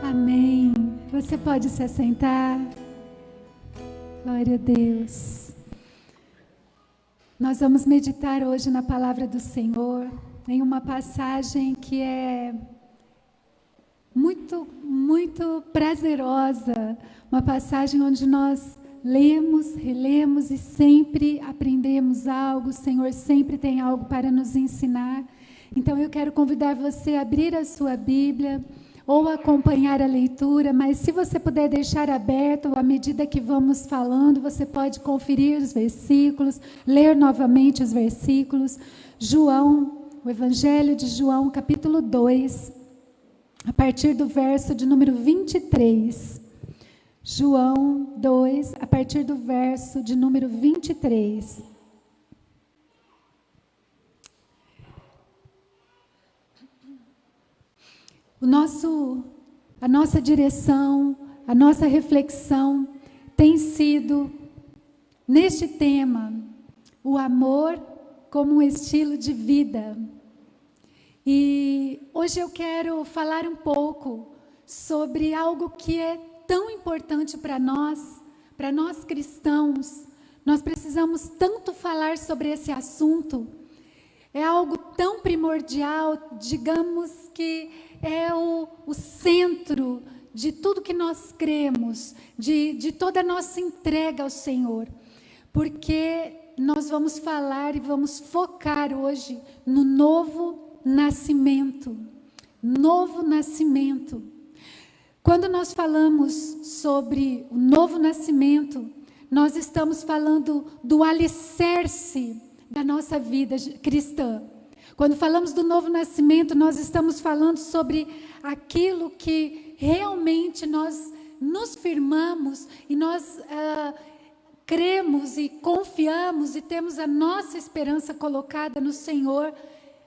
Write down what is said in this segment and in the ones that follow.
Amém. Você pode se assentar. Glória a Deus. Nós vamos meditar hoje na palavra do Senhor, em uma passagem que é muito prazerosa, uma passagem onde nós lemos, relemos e sempre aprendemos algo. O Senhor sempre tem algo para nos ensinar. Então eu quero convidar você a abrir a sua Bíblia ou acompanhar a leitura, mas se você puder deixar aberto, à medida que vamos falando, você pode conferir os versículos, ler novamente os versículos. João, o Evangelho de João, capítulo 2, a partir do verso de número 23. João 2, a partir do verso de número 23. A nossa direção, a nossa reflexão tem sido, neste tema, o amor como um estilo de vida. E hoje eu quero falar um pouco sobre algo que é tão importante para nós cristãos. Nós precisamos tanto falar sobre esse assunto. É algo tão primordial, digamos que é o centro de tudo que nós cremos, de toda a nossa entrega ao Senhor. Porque nós vamos falar e vamos focar hoje no novo nascimento. Novo nascimento. Quando nós falamos sobre o novo nascimento, nós estamos falando do alicerce da nossa vida cristã. Quando falamos do novo nascimento, nós estamos falando sobre aquilo que realmente nós nos firmamos e nós cremos e confiamos e temos a nossa esperança colocada no Senhor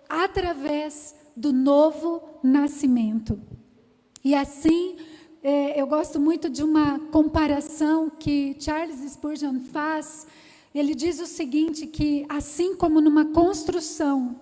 através do novo nascimento. E assim, eu gosto muito de uma comparação que Charles Spurgeon faz. Ele diz o seguinte, que assim como numa construção,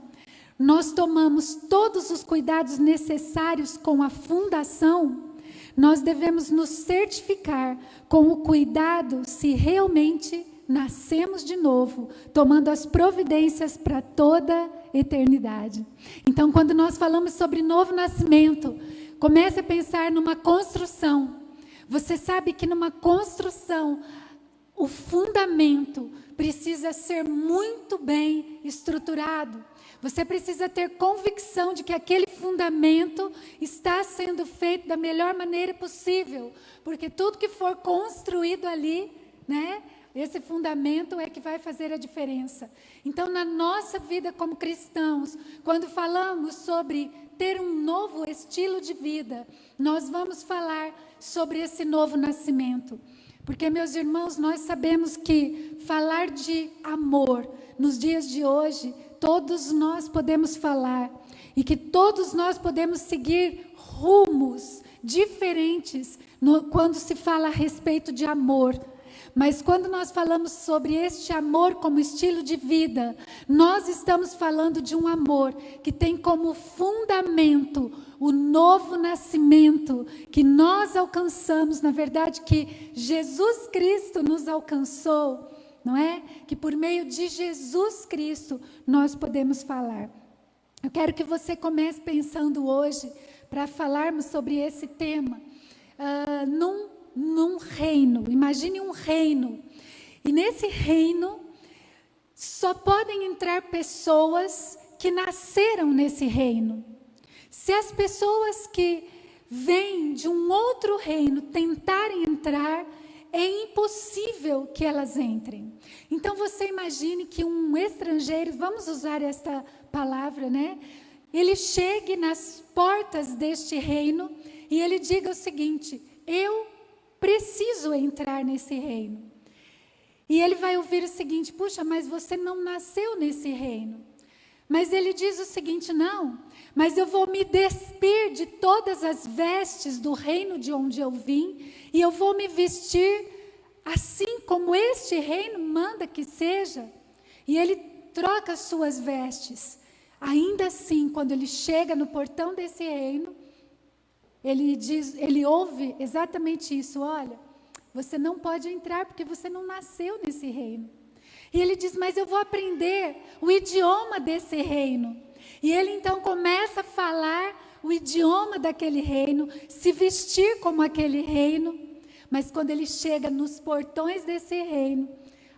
nós tomamos todos os cuidados necessários com a fundação, nós devemos nos certificar com o cuidado se realmente nascemos de novo, tomando as providências para toda a eternidade. Então, quando nós falamos sobre novo nascimento, comece a pensar numa construção. Você sabe que numa construção, o fundamento precisa ser muito bem estruturado. Você precisa ter convicção de que aquele fundamento está sendo feito da melhor maneira possível, porque tudo que for construído ali, né, esse fundamento é que vai fazer a diferença. Então, na nossa vida como cristãos, quando falamos sobre ter um novo estilo de vida, nós vamos falar sobre esse novo nascimento. Porque, meus irmãos, nós sabemos que falar de amor nos dias de hoje, todos nós podemos falar, e que todos nós podemos seguir rumos diferentes quando se fala a respeito de amor. Mas quando nós falamos sobre este amor como estilo de vida, nós estamos falando de um amor que tem como fundamento o novo nascimento que nós alcançamos, na verdade que Jesus Cristo nos alcançou, não é? Que por meio de Jesus Cristo nós podemos falar. Eu quero que você comece pensando hoje, para falarmos sobre esse tema, num reino. Imagine um reino. E nesse reino, só podem entrar pessoas que nasceram nesse reino. Se as pessoas que vêm de um outro reino tentarem entrar, é impossível que elas entrem. Então você imagine que um estrangeiro, vamos usar esta palavra, né? Ele chegue nas portas deste reino e ele diga o seguinte: eu preciso entrar nesse reino. E ele vai ouvir o seguinte: puxa, mas você não nasceu nesse reino. Mas ele diz o seguinte: não, mas eu vou me despir de todas as vestes do reino de onde eu vim, e eu vou me vestir assim como este reino manda que seja. E ele troca as suas vestes. Ainda assim, quando ele chega no portão desse reino, ele ouve exatamente isso: olha, você não pode entrar porque você não nasceu nesse reino. E ele diz: mas eu vou aprender o idioma desse reino. E ele então começa a falar o idioma daquele reino, se vestir como aquele reino. Mas quando ele chega nos portões desse reino,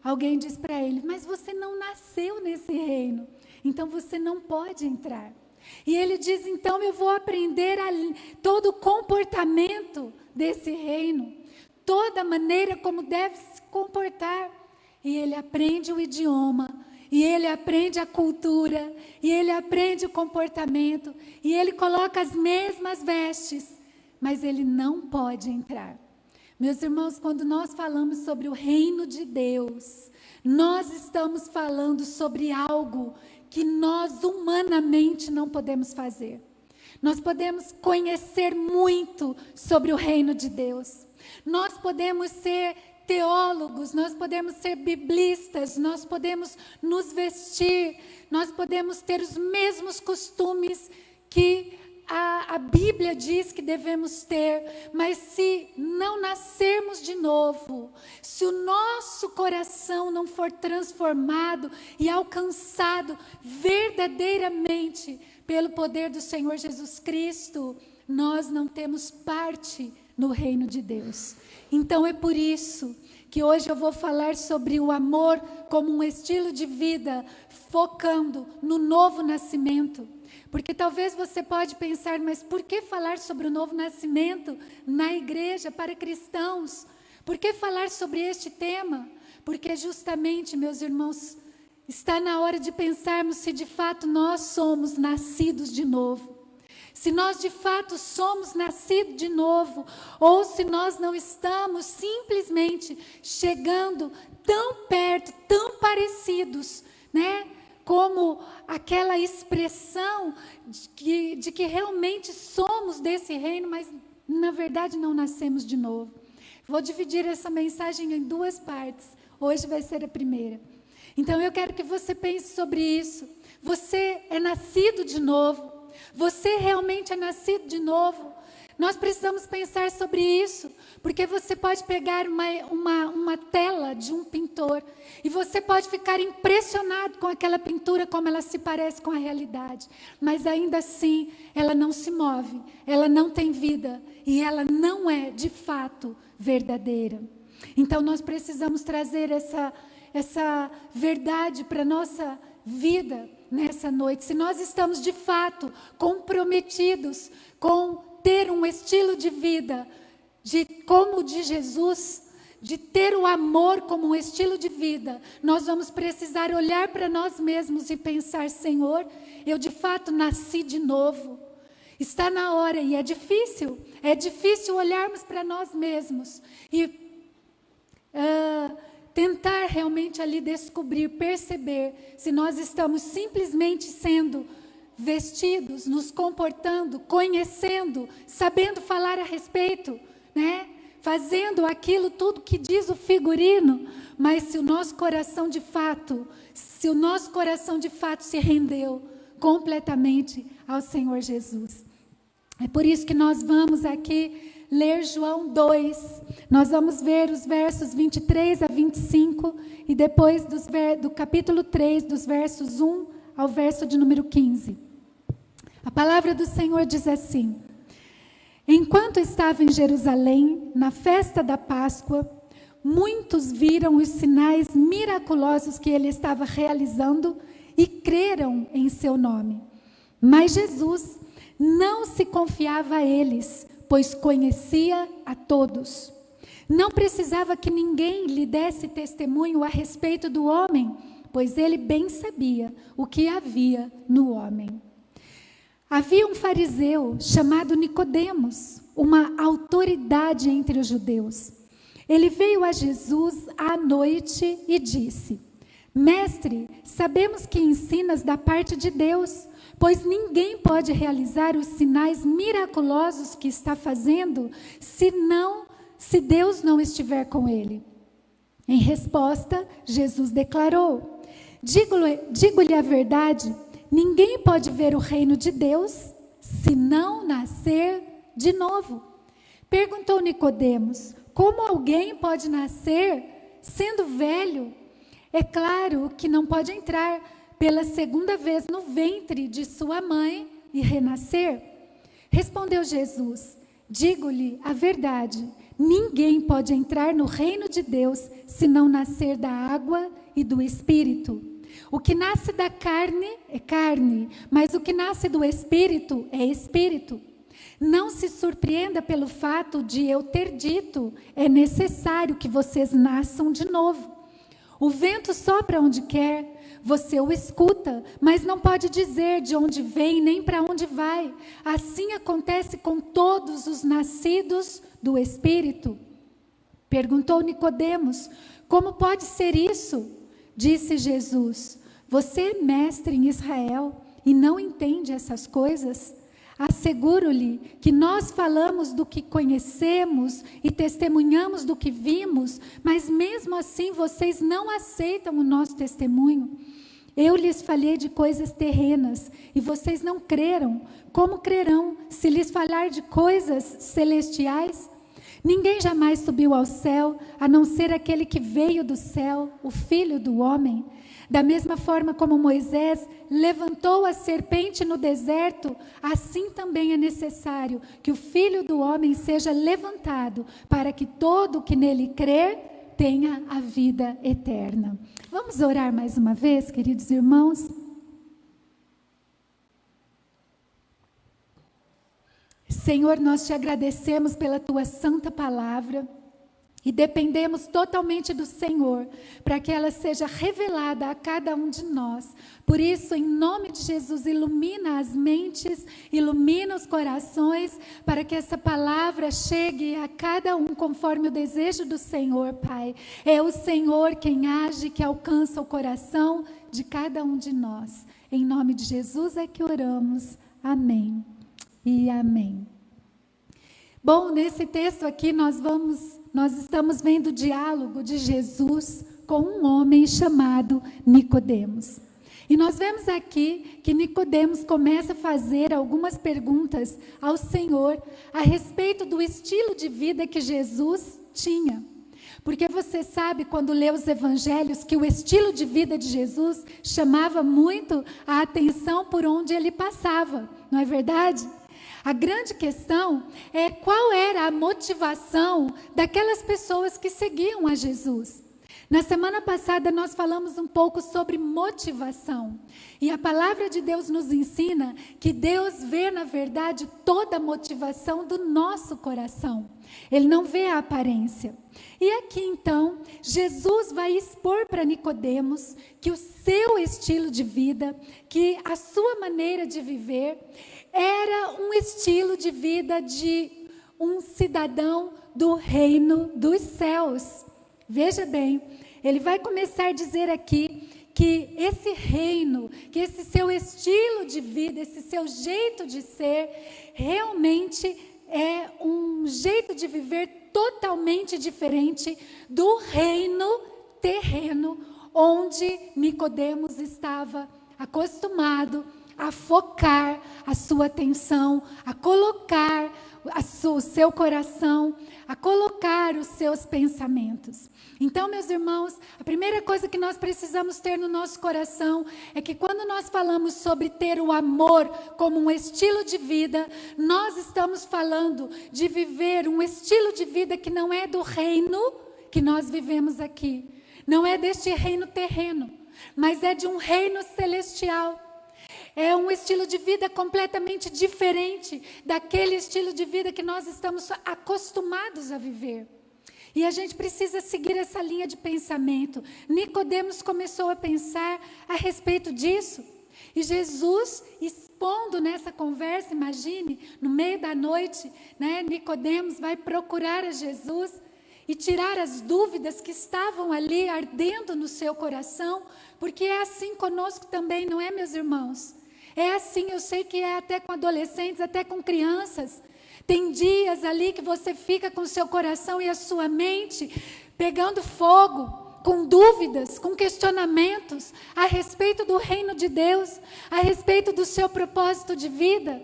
alguém diz para ele: mas você não nasceu nesse reino, então você não pode entrar. E ele diz: então eu vou aprender todo o comportamento desse reino, toda a maneira como deve se comportar. E ele aprende o idioma, e ele aprende a cultura, e ele aprende o comportamento, e ele coloca as mesmas vestes, mas ele não pode entrar. Meus irmãos, quando nós falamos sobre o reino de Deus, nós estamos falando sobre algo que nós humanamente não podemos fazer. Nós podemos conhecer muito sobre o reino de Deus. Nós podemos ser teólogos, nós podemos ser biblistas, nós podemos nos vestir, nós podemos ter os mesmos costumes que a Bíblia diz que devemos ter, mas se não nascermos de novo, se o nosso coração não for transformado e alcançado verdadeiramente pelo poder do Senhor Jesus Cristo, nós não temos parte no reino de Deus. Então é por isso que hoje eu vou falar sobre o amor como um estilo de vida, focando no novo nascimento. Porque talvez você pode pensar: mas por que falar sobre o novo nascimento na igreja para cristãos? Por que falar sobre este tema? Porque justamente, meus irmãos, está na hora de pensarmos se de fato nós somos nascidos de novo. Se nós de fato somos nascidos de novo, ou se nós não estamos simplesmente chegando tão perto, tão parecidos, né? Como aquela expressão de que realmente somos desse reino, mas na verdade não nascemos de novo. Vou dividir essa mensagem em duas partes. Hoje vai ser a primeira. Então eu quero que você pense sobre isso. Você é nascido de novo. Você realmente é nascido de novo. Nós precisamos pensar sobre isso, porque você pode pegar uma tela de um pintor e você pode ficar impressionado com aquela pintura, como ela se parece com a realidade, mas ainda assim ela não se move, ela não tem vida e ela não é de fato verdadeira. Então nós precisamos trazer essa verdade para a nossa vida nessa noite. Se nós estamos de fato comprometidos com ter um estilo de vida como o de Jesus, de ter o amor como um estilo de vida, nós vamos precisar olhar para nós mesmos e pensar: Senhor, eu de fato nasci de novo. Está na hora, e é difícil olharmos para nós mesmos e tentar realmente ali descobrir, perceber se nós estamos simplesmente sendo vestidos, nos comportando, conhecendo, sabendo falar a respeito, né? Fazendo aquilo tudo que diz o figurino, mas se o nosso coração de fato se rendeu completamente ao Senhor Jesus. É por isso que nós vamos aqui ler João 2, nós vamos ver os versos 23 a 25 e depois do capítulo 3, dos versos 1 ao verso de número 15. A palavra do Senhor diz assim: enquanto estava em Jerusalém, na festa da Páscoa, muitos viram os sinais miraculosos que ele estava realizando e creram em seu nome. Mas Jesus não se confiava a eles, pois conhecia a todos. Não precisava que ninguém lhe desse testemunho a respeito do homem, pois ele bem sabia o que havia no homem. Havia um fariseu chamado Nicodemos, uma autoridade entre os judeus. Ele veio a Jesus à noite e disse: Mestre, sabemos que ensinas da parte de Deus, pois ninguém pode realizar os sinais miraculosos que está fazendo se Deus não estiver com ele. Em resposta, Jesus declarou: Digo-lhe a verdade, ninguém pode ver o reino de Deus se não nascer de novo. Perguntou Nicodemos: como alguém pode nascer sendo velho? É claro que não pode entrar pela segunda vez no ventre de sua mãe e renascer. Respondeu Jesus: digo-lhe a verdade, ninguém pode entrar no reino de Deus se não nascer da água e do Espírito. O que nasce da carne é carne, mas o que nasce do Espírito é Espírito. Não se surpreenda pelo fato de eu ter dito: é necessário que vocês nasçam de novo. O vento sopra onde quer, você o escuta, mas não pode dizer de onde vem nem para onde vai. Assim acontece com todos os nascidos do Espírito. Perguntou Nicodemos: como pode ser isso? Disse Jesus: você é mestre em Israel e não entende essas coisas? Asseguro-lhe que nós falamos do que conhecemos e testemunhamos do que vimos, mas mesmo assim vocês não aceitam o nosso testemunho. Eu lhes falei de coisas terrenas e vocês não creram. Como crerão se lhes falar de coisas celestiais? Ninguém jamais subiu ao céu, a não ser aquele que veio do céu, o Filho do Homem. Da mesma forma como Moisés levantou a serpente no deserto, assim também é necessário que o Filho do Homem seja levantado, para que todo o que nele crer tenha a vida eterna. Vamos orar mais uma vez, queridos irmãos? Senhor, nós te agradecemos pela tua santa palavra. E dependemos totalmente do Senhor, para que ela seja revelada a cada um de nós. Por isso, em nome de Jesus, ilumina as mentes, ilumina os corações, para que essa palavra chegue a cada um conforme o desejo do Senhor, Pai. É o Senhor quem age, que alcança o coração de cada um de nós. Em nome de Jesus é que oramos. Amém e amém. Bom, nesse texto aqui nós estamos vendo o diálogo de Jesus com um homem chamado Nicodemos. E nós vemos aqui que Nicodemos começa a fazer algumas perguntas ao Senhor a respeito do estilo de vida que Jesus tinha. Porque você sabe, quando lê os evangelhos, que o estilo de vida de Jesus chamava muito a atenção por onde ele passava, não é verdade? A grande questão é qual era a motivação daquelas pessoas que seguiam a Jesus. Na semana passada nós falamos um pouco sobre motivação. E a palavra de Deus nos ensina que Deus vê, na verdade, toda a motivação do nosso coração. Ele não vê a aparência. E aqui então, Jesus vai expor para Nicodemos que o seu estilo de vida, que a sua maneira de viver, era um estilo de vida de um cidadão do reino dos céus. Veja bem, ele vai começar a dizer aqui que esse reino, que esse seu estilo de vida, esse seu jeito de ser, realmente é um jeito de viver totalmente diferente do reino terreno, onde Nicodemos estava acostumado a focar a sua atenção, a colocar o seu coração, a colocar os seus pensamentos. Então, meus irmãos, a primeira coisa que nós precisamos ter no nosso coração é que quando nós falamos sobre ter o amor como um estilo de vida, nós estamos falando de viver um estilo de vida que não é do reino que nós vivemos aqui, não é deste reino terreno, mas é de um reino celestial. É um estilo de vida completamente diferente daquele estilo de vida que nós estamos acostumados a viver. E a gente precisa seguir essa linha de pensamento. Nicodemos começou a pensar a respeito disso. E Jesus, expondo nessa conversa, imagine, no meio da noite, né, Nicodemos vai procurar a Jesus e tirar as dúvidas que estavam ali ardendo no seu coração, porque é assim conosco também, não é, meus irmãos? É assim, eu sei que é até com adolescentes, até com crianças. Tem dias ali que você fica com o seu coração e a sua mente pegando fogo, com dúvidas, com questionamentos a respeito do reino de Deus, a respeito do seu propósito de vida.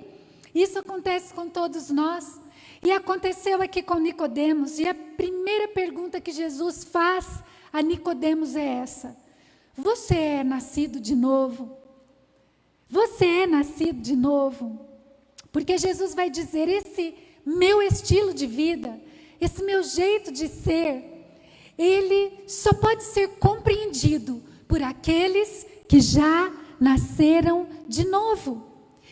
Isso acontece com todos nós. E aconteceu aqui com Nicodemos, e a primeira pergunta que Jesus faz a Nicodemos é essa: você é nascido de novo? Você é nascido de novo? Porque Jesus vai dizer, esse meu estilo de vida, esse meu jeito de ser, ele só pode ser compreendido por aqueles que já nasceram de novo.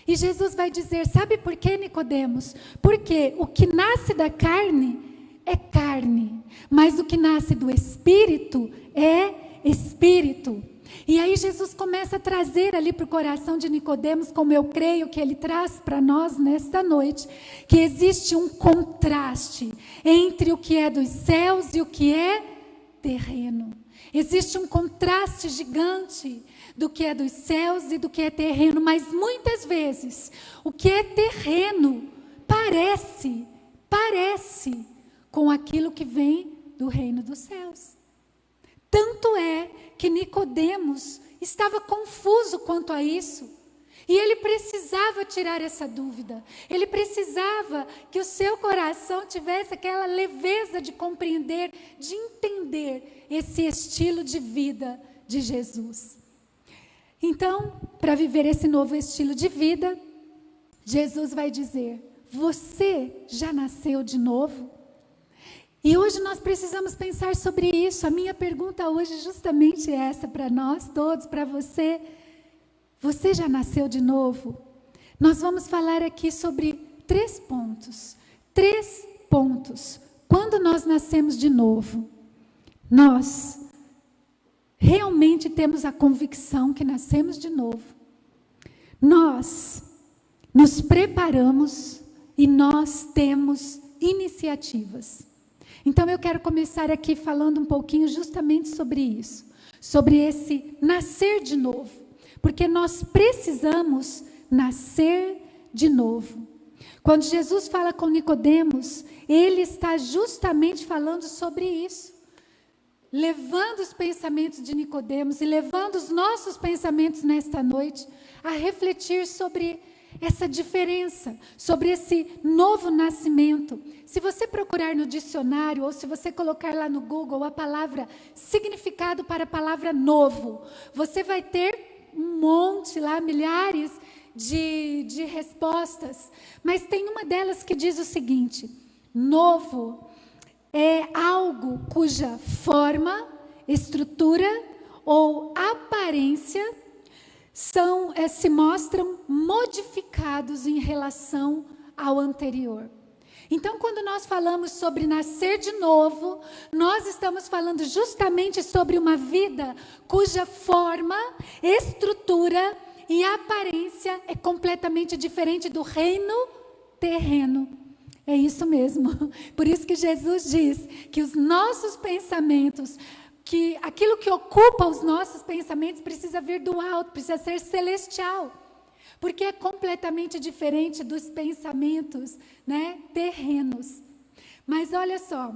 E Jesus vai dizer, sabe por quê, Nicodemos? Porque o que nasce da carne é carne, mas o que nasce do Espírito é Espírito. E aí Jesus começa a trazer ali para o coração de Nicodemos, como eu creio que ele traz para nós nesta noite, que existe um contraste entre o que é dos céus e o que é terreno. Existe um contraste gigante do que é dos céus e do que é terreno, mas muitas vezes o que é terreno parece com aquilo que vem do reino dos céus. Tanto é que Nicodemos estava confuso quanto a isso. E ele precisava tirar essa dúvida. Ele precisava que o seu coração tivesse aquela leveza de compreender, de entender esse estilo de vida de Jesus. Então, para viver esse novo estilo de vida, Jesus vai dizer, você já nasceu de novo? E hoje nós precisamos pensar sobre isso. A minha pergunta hoje justamente é essa para nós todos, para você. Você já nasceu de novo? Nós vamos falar aqui sobre 3 pontos. 3 pontos. Quando nós nascemos de novo, nós realmente temos a convicção que nascemos de novo. Nós nos preparamos e nós temos iniciativas. Então eu quero começar aqui falando um pouquinho justamente sobre isso, sobre esse nascer de novo, porque nós precisamos nascer de novo. Quando Jesus fala com Nicodemos, ele está justamente falando sobre isso, levando os pensamentos de Nicodemos e levando os nossos pensamentos nesta noite a refletir sobre essa diferença, sobre esse novo nascimento. Se você procurar no dicionário ou se você colocar lá no Google a palavra significado para a palavra novo, você vai ter um monte lá, milhares de respostas, mas tem uma delas que diz o seguinte: novo é algo cuja forma, estrutura ou aparência se mostram modificados em relação ao anterior. Então, quando nós falamos sobre nascer de novo, nós estamos falando justamente sobre uma vida cuja forma, estrutura e aparência é completamente diferente do reino terreno. É isso mesmo. Por isso que Jesus diz que os nossos pensamentos, que aquilo que ocupa os nossos pensamentos precisa vir do alto, precisa ser celestial, porque é completamente diferente dos pensamentos, terrenos. Mas olha só,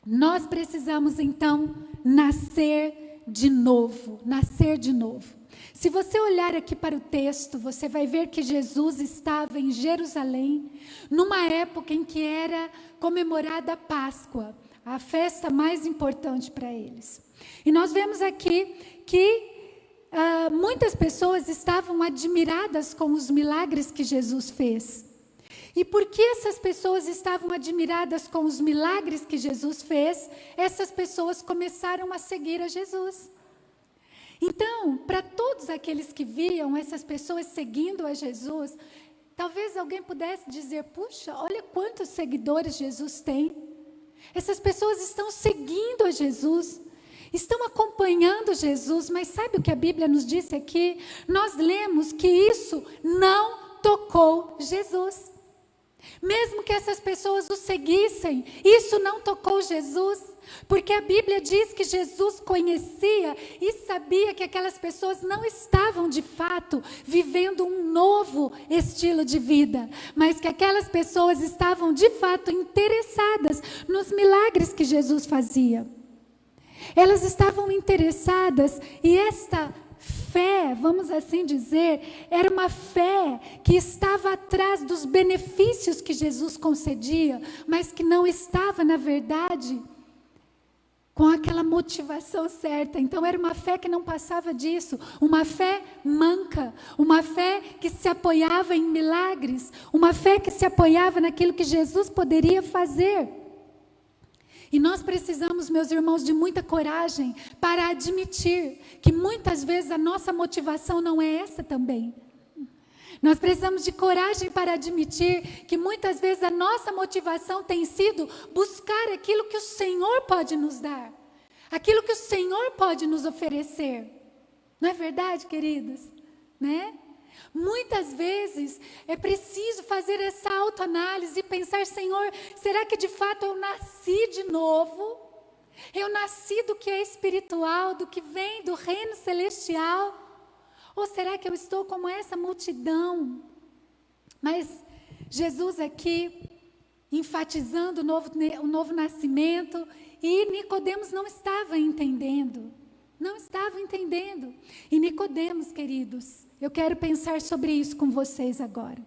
nós precisamos então nascer de novo, nascer de novo. Se você olhar aqui para o texto, você vai ver que Jesus estava em Jerusalém, numa época em que era comemorada a Páscoa, a festa mais importante para eles. E nós vemos aqui que muitas pessoas estavam admiradas com os milagres que Jesus fez. E porque essas pessoas estavam admiradas com os milagres que Jesus fez, essas pessoas começaram a seguir a Jesus. Então, para todos aqueles que viam essas pessoas seguindo a Jesus, talvez alguém pudesse dizer, puxa, olha quantos seguidores Jesus tem. Essas pessoas estão seguindo a Jesus, estão acompanhando Jesus, mas sabe o que a Bíblia nos disse aqui? Nós lemos que isso não tocou Jesus. Mesmo que essas pessoas o seguissem, isso não tocou Jesus, porque a Bíblia diz que Jesus conhecia e sabia que aquelas pessoas não estavam de fato vivendo um novo estilo de vida, mas que aquelas pessoas estavam de fato interessadas nos milagres que Jesus fazia. Elas estavam interessadas e esta fé, vamos assim dizer, era uma fé que estava atrás dos benefícios que Jesus concedia, mas que não estava, na verdade, com aquela motivação certa. Então era uma fé que não passava disso, uma fé manca, uma fé que se apoiava em milagres, uma fé que se apoiava naquilo que Jesus poderia fazer. E nós precisamos, meus irmãos, de muita coragem para admitir que muitas vezes a nossa motivação não é essa também. Nós precisamos de coragem para admitir que muitas vezes a nossa motivação tem sido buscar aquilo que o Senhor pode nos dar, aquilo que o Senhor pode nos oferecer. Não é verdade, queridos? Né? Muitas vezes é preciso fazer essa autoanálise e pensar: Senhor, será que de fato eu nasci de novo? Eu nasci do que é espiritual, do que vem do reino celestial? Ou será que eu estou como essa multidão? Mas Jesus aqui, enfatizando o novo nascimento, e Nicodemos não estava entendendo. Não estava entendendo. E Nicodemos, queridos, eu quero pensar sobre isso com vocês agora.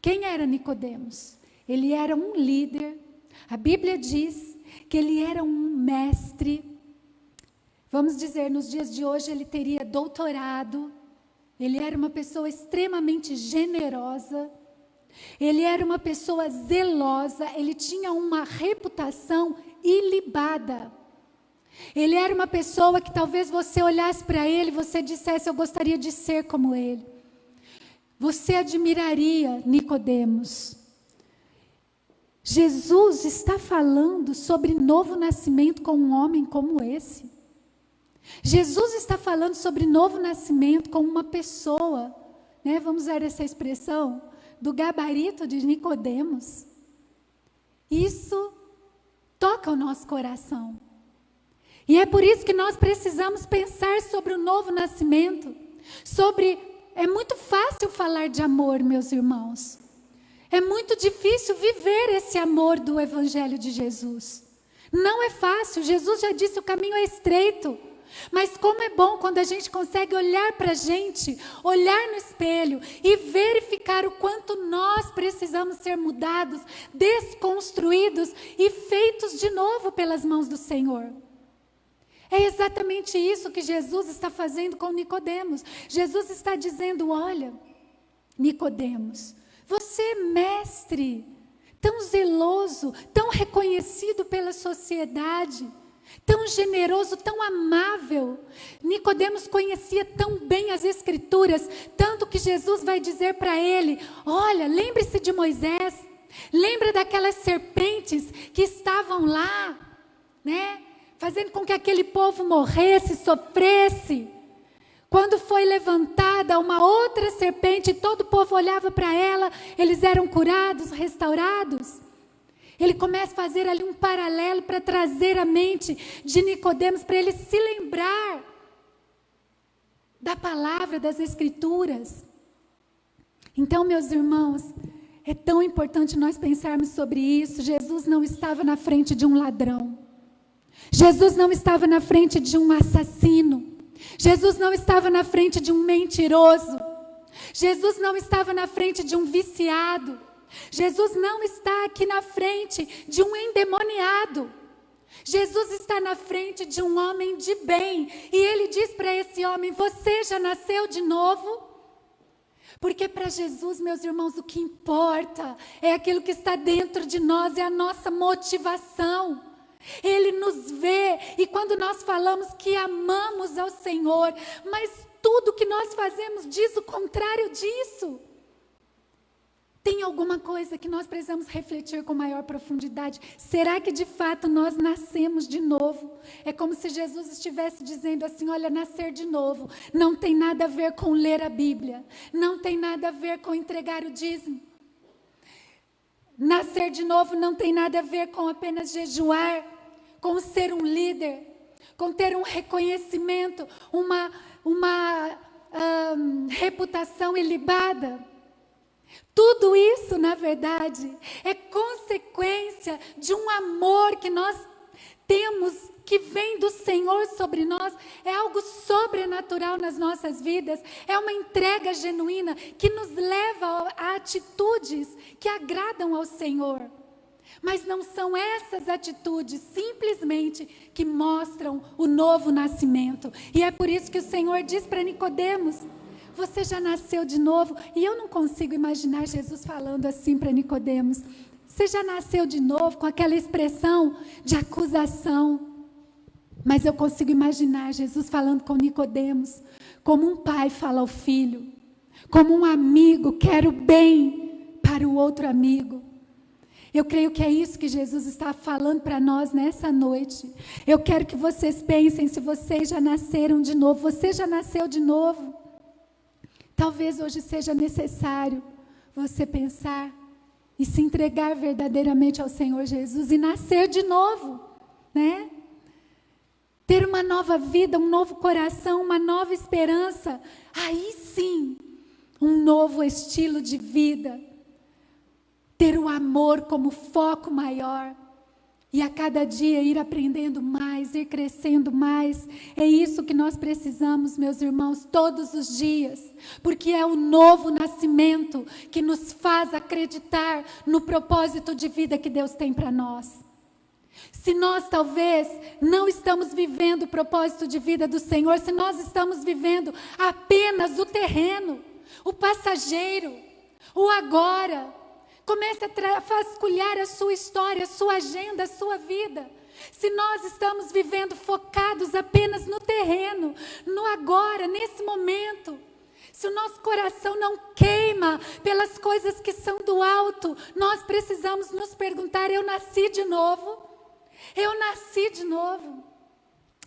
Quem era Nicodemos? Ele era um líder. A Bíblia diz que ele era um mestre. Vamos dizer, nos dias de hoje ele teria doutorado. Ele era uma pessoa extremamente generosa. Ele era uma pessoa zelosa. Ele tinha uma reputação ilibada. Ele era uma pessoa que talvez você olhasse para ele e você dissesse: eu gostaria de ser como ele. Você admiraria Nicodemos. Jesus está falando sobre novo nascimento com um homem como esse. Jesus está falando sobre novo nascimento com uma pessoa, né? Vamos usar essa expressão, do gabarito de Nicodemos. Isso toca o nosso coração. E é por isso que nós precisamos pensar sobre o novo nascimento. É muito fácil falar de amor, meus irmãos. É muito difícil viver esse amor do Evangelho de Jesus. Não é fácil, Jesus já disse: o caminho é estreito. Mas como é bom quando a gente consegue olhar para a gente, olhar no espelho e verificar o quanto nós precisamos ser mudados, desconstruídos e feitos de novo pelas mãos do Senhor. É exatamente isso que Jesus está fazendo com Nicodemos. Jesus está dizendo: olha, Nicodemos, você é mestre, tão zeloso, tão reconhecido pela sociedade, tão generoso, tão amável. Nicodemos conhecia tão bem as Escrituras, tanto que Jesus vai dizer para ele: olha, lembre-se de Moisés, lembra daquelas serpentes que estavam lá, né? Fazendo com que aquele povo morresse, sofresse. Quando foi levantada uma outra serpente, todo o povo olhava para ela, eles eram curados, restaurados. Ele começa a fazer ali um paralelo para trazer a mente de Nicodemos, para ele se lembrar da palavra, das Escrituras. Então, meus irmãos, é tão importante nós pensarmos sobre isso. Jesus não estava na frente de um ladrão. Jesus não estava na frente de um assassino. Jesus não estava na frente de um mentiroso. Jesus não estava na frente de um viciado. Jesus não está aqui na frente de um endemoniado. Jesus está na frente de um homem de bem. E ele diz para esse homem: você já nasceu de novo? Porque para Jesus, meus irmãos, o que importa é aquilo que está dentro de nós, é a nossa motivação. Ele nos vê, e quando nós falamos que amamos ao Senhor, mas tudo que nós fazemos diz o contrário disso. Tem alguma coisa que nós precisamos refletir com maior profundidade? Será que de fato nós nascemos de novo? É como se Jesus estivesse dizendo assim: olha, nascer de novo não tem nada a ver com ler a Bíblia, não tem nada a ver com entregar o dízimo. Nascer de novo não tem nada a ver com apenas jejuar, com ser um líder, com ter um reconhecimento, uma reputação ilibada. Tudo isso, na verdade, é consequência de um amor que nós temos, que vem do Senhor sobre nós, é algo sobrenatural nas nossas vidas, é uma entrega genuína que nos leva a atitudes que agradam ao Senhor. Mas não são essas atitudes simplesmente que mostram o novo nascimento. E é por isso que o Senhor diz para Nicodemos: você já nasceu de novo. E eu não consigo imaginar Jesus falando assim para Nicodemos. Você já nasceu de novo, com aquela expressão de acusação. Mas eu consigo imaginar Jesus falando com Nicodemos, como um pai fala ao filho, como um amigo quer o bem para o outro amigo. Eu creio que é isso que Jesus está falando para nós nessa noite. Eu quero que vocês pensem se vocês já nasceram de novo. Você já nasceu de novo? Talvez hoje seja necessário você pensar e se entregar verdadeiramente ao Senhor Jesus e nascer de novo, né? Ter uma nova vida, um novo coração, uma nova esperança. Aí sim, um novo estilo de vida. Ter o amor como foco maior. E a cada dia ir aprendendo mais, ir crescendo mais. É isso que nós precisamos, meus irmãos, todos os dias. Porque é o novo nascimento que nos faz acreditar no propósito de vida que Deus tem para nós. Se nós talvez não estamos vivendo o propósito de vida do Senhor, se nós estamos vivendo apenas o terreno, o passageiro, o agora, comece a vasculhar a sua história, a sua agenda, a sua vida. Se nós estamos vivendo focados apenas no terreno, no agora, nesse momento, se o nosso coração não queima pelas coisas que são do alto, nós precisamos nos perguntar: eu nasci de novo? Eu nasci de novo?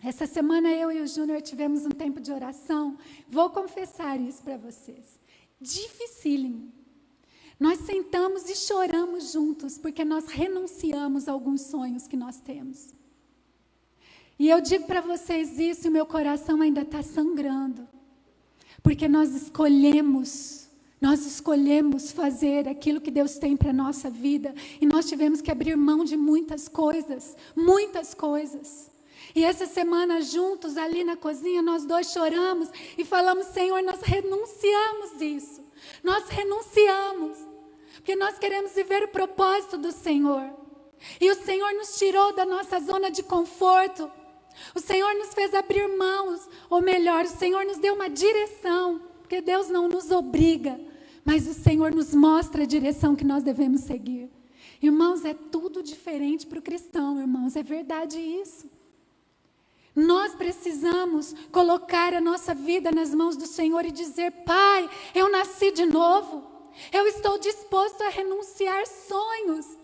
Essa semana eu e o Júnior tivemos um tempo de oração. Vou confessar isso para vocês. Dificílimo. Nós sentamos e choramos juntos, porque nós renunciamos a alguns sonhos que nós temos. E eu digo para vocês isso, e meu coração ainda está sangrando. Porque nós escolhemos fazer aquilo que Deus tem para a nossa vida. E nós tivemos que abrir mão de muitas coisas. Muitas coisas. E essa semana juntos, ali na cozinha, nós dois choramos e falamos: Senhor, nós renunciamos isso. Nós renunciamos, porque nós queremos viver o propósito do Senhor. E o Senhor nos tirou da nossa zona de conforto. O Senhor nos fez abrir mãos, ou melhor, o Senhor nos deu uma direção, porque Deus não nos obriga, mas o Senhor nos mostra a direção que nós devemos seguir. Irmãos, é tudo diferente para o cristão, irmãos, é verdade isso. Nós precisamos colocar a nossa vida nas mãos do Senhor e dizer: Pai, eu nasci de novo. Eu estou disposto a renunciar sonhos.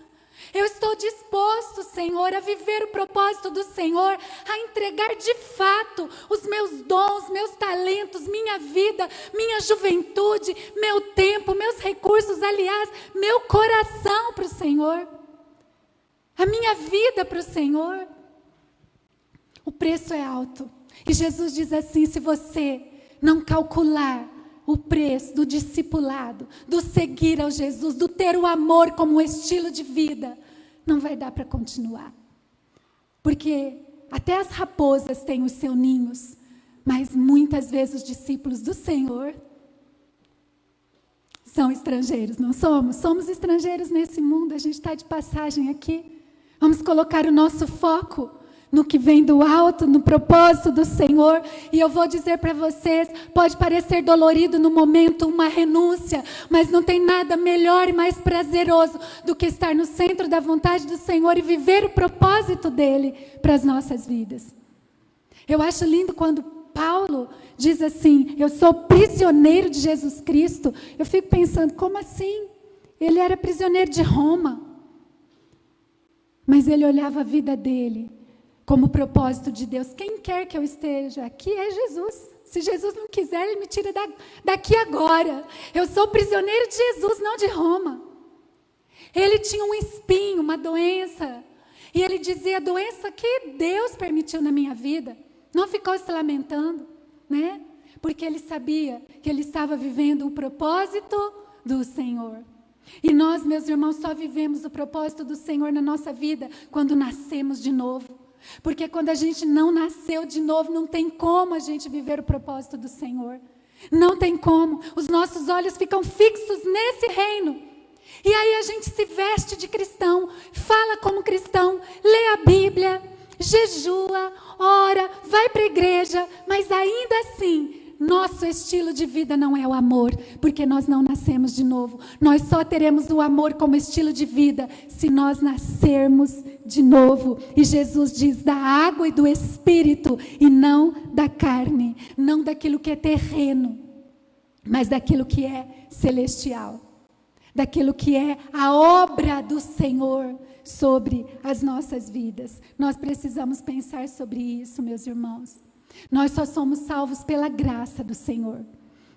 Eu estou disposto, Senhor, a viver o propósito do Senhor, a entregar de fato os meus dons, meus talentos, minha vida, minha juventude, meu tempo, meus recursos, aliás, meu coração para o Senhor. A minha vida para o Senhor. O preço é alto. E Jesus diz assim: se você não calcular o preço do discipulado, do seguir ao Jesus, do ter o amor como estilo de vida, não vai dar para continuar. Porque até as raposas têm os seus ninhos, mas muitas vezes os discípulos do Senhor são estrangeiros, não somos? Somos estrangeiros nesse mundo, a gente está de passagem aqui. Vamos colocar o nosso foco no que vem do alto, no propósito do Senhor. E eu vou dizer para vocês, pode parecer dolorido no momento, uma renúncia, mas não tem nada melhor e mais prazeroso do que estar no centro da vontade do Senhor e viver o propósito dele para as nossas vidas. Eu acho lindo quando Paulo diz assim: eu sou prisioneiro de Jesus Cristo. Eu fico pensando, como assim? Ele era prisioneiro de Roma, mas ele olhava a vida dele como propósito de Deus. Quem quer que eu esteja aqui é Jesus. Se Jesus não quiser, Ele me tira daqui agora. Eu sou prisioneiro de Jesus, não de Roma. Ele tinha um espinho, uma doença. E ele dizia: a doença que Deus permitiu na minha vida. Não ficou se lamentando, né? Porque ele sabia que ele estava vivendo o propósito do Senhor. E nós, meus irmãos, só vivemos o propósito do Senhor na nossa vida quando nascemos de novo. Porque quando a gente não nasceu de novo, não tem como a gente viver o propósito do Senhor. Não tem como. Os nossos olhos ficam fixos nesse reino. E aí a gente se veste de cristão, fala como cristão, lê a Bíblia, jejua, ora, vai para a igreja, mas ainda assim, nosso estilo de vida não é o amor, porque nós não nascemos de novo. Nós só teremos o amor como estilo de vida se nós nascermos de novo. E Jesus diz da água e do Espírito, e não da carne, não daquilo que é terreno, mas daquilo que é celestial, daquilo que é a obra do Senhor sobre as nossas vidas. Nós precisamos pensar sobre isso, meus irmãos. Nós só somos salvos pela graça do Senhor.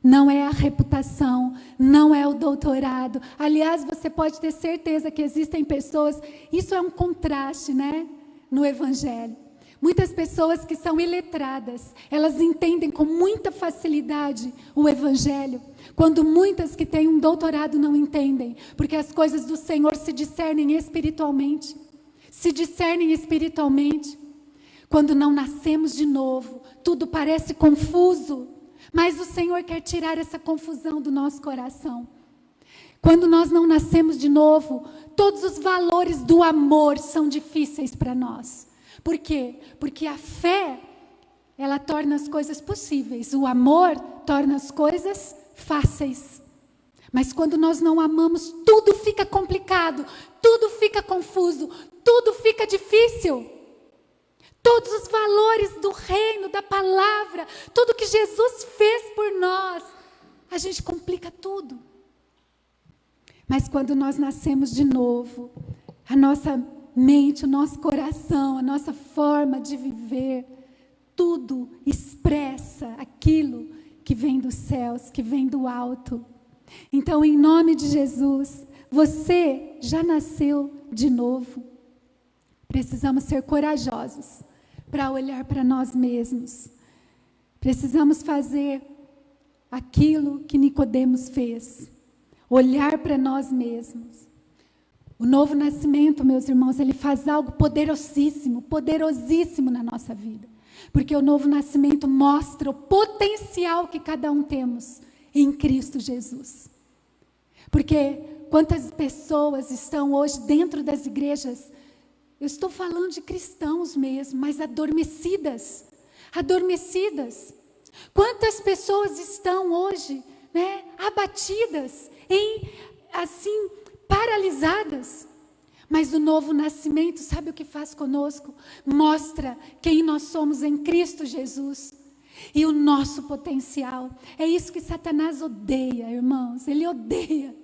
Não é a reputação, não é o doutorado. Aliás, você pode ter certeza que existem pessoas, isso é um contraste, né? No Evangelho. Muitas pessoas que são iletradas, elas entendem com muita facilidade o Evangelho, quando muitas que têm um doutorado não entendem, porque as coisas do Senhor se discernem espiritualmente. Se discernem espiritualmente. Quando não nascemos de novo, tudo parece confuso, mas o Senhor quer tirar essa confusão do nosso coração. Quando nós não nascemos de novo, todos os valores do amor são difíceis para nós. Por quê? Porque a fé, ela torna as coisas possíveis. O amor torna as coisas fáceis. Mas quando nós não amamos, tudo fica complicado, tudo fica confuso, tudo fica difícil. Todos os valores do reino, da palavra, tudo que Jesus fez por nós, a gente complica tudo. Mas quando nós nascemos de novo, a nossa mente, o nosso coração, a nossa forma de viver, tudo expressa aquilo que vem dos céus, que vem do alto. Então, em nome de Jesus, você já nasceu de novo. Precisamos ser corajosos para olhar para nós mesmos. Precisamos fazer aquilo que Nicodemos fez. Olhar para nós mesmos. O novo nascimento, meus irmãos, ele faz algo poderosíssimo, poderosíssimo na nossa vida. Porque o novo nascimento mostra o potencial que cada um temos em Cristo Jesus. Porque quantas pessoas estão hoje dentro das igrejas, eu estou falando de cristãos mesmo, mas adormecidas. Adormecidas. Quantas pessoas estão hoje, né, abatidas, assim, paralisadas. Mas o novo nascimento, sabe o que faz conosco? Mostra quem nós somos em Cristo Jesus. E o nosso potencial. É isso que Satanás odeia, irmãos. Ele odeia.